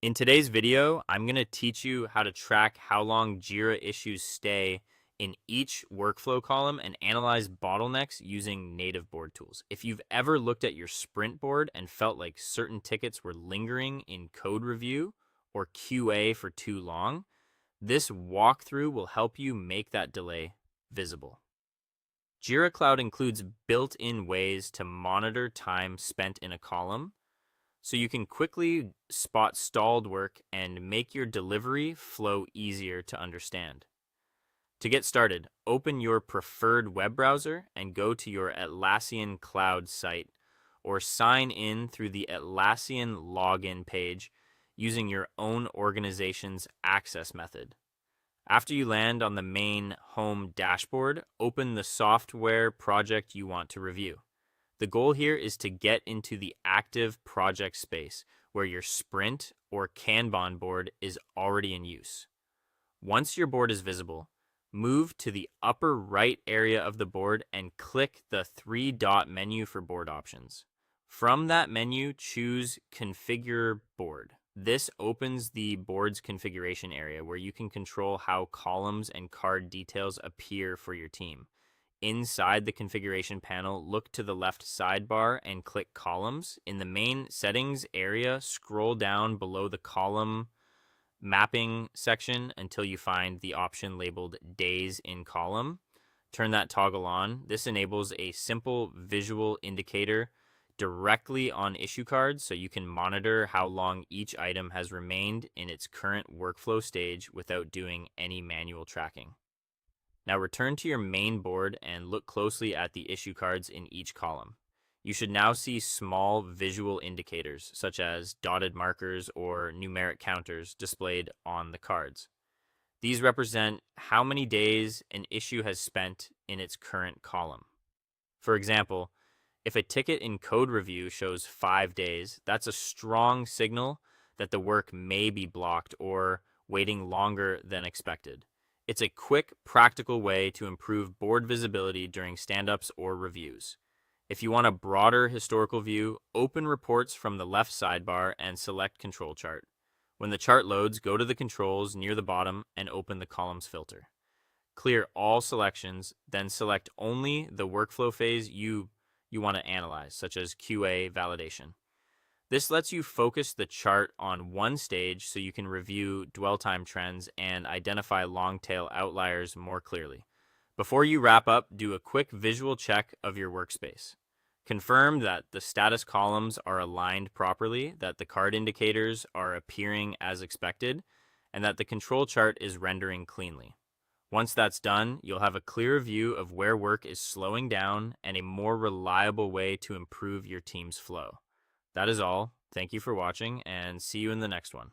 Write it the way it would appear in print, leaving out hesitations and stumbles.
In today's video, I'm going to teach you how to track how long Jira issues stay in each workflow column and analyze bottlenecks using native board tools. If you've ever looked at your sprint board and felt like certain tickets were lingering in code review or QA for too long, this walkthrough will help you make that delay visible. Jira Cloud includes built-in ways to monitor time spent in a column, so you can quickly spot stalled work and make your delivery flow easier to understand. To get started, open your preferred web browser and go to your Atlassian Cloud site, or sign in through the Atlassian login page using your own organization's access method. After you land on the main home dashboard, open the software project you want to review. The goal here is to get into the active project space where your sprint or Kanban board is already in use. Once your board is visible, move to the upper right area of the board and click the three-dot menu for board options. From that menu, choose Configure Board. This opens the board's configuration area where you can control how columns and card details appear for your team. Inside the configuration panel, look to the left sidebar and click Columns. In the main settings area, scroll down below the column mapping section until you find the option labeled Days in Column. Turn that toggle on. This enables a simple visual indicator directly on issue cards so you can monitor how long each item has remained in its current workflow stage without doing any manual tracking. Now return to your main board and look closely at the issue cards in each column. You should now see small visual indicators, such as dotted markers or numeric counters displayed on the cards. These represent how many days an issue has spent in its current column. For example, if a ticket in code review shows 5 days, that's a strong signal that the work may be blocked or waiting longer than expected. It's a quick, practical way to improve board visibility during stand-ups or reviews. If you want a broader historical view, open reports from the left sidebar and select Control Chart. When the chart loads, go to the controls near the bottom and open the columns filter. Clear all selections, then select only the workflow phase you want to analyze, such as QA validation. This lets you focus the chart on one stage so you can review dwell time trends and identify long-tail outliers more clearly. Before you wrap up, do a quick visual check of your workspace. Confirm that the status columns are aligned properly, that the card indicators are appearing as expected, and that the control chart is rendering cleanly. Once that's done, you'll have a clearer view of where work is slowing down and a more reliable way to improve your team's flow. That is all. Thank you for watching, and see you in the next one.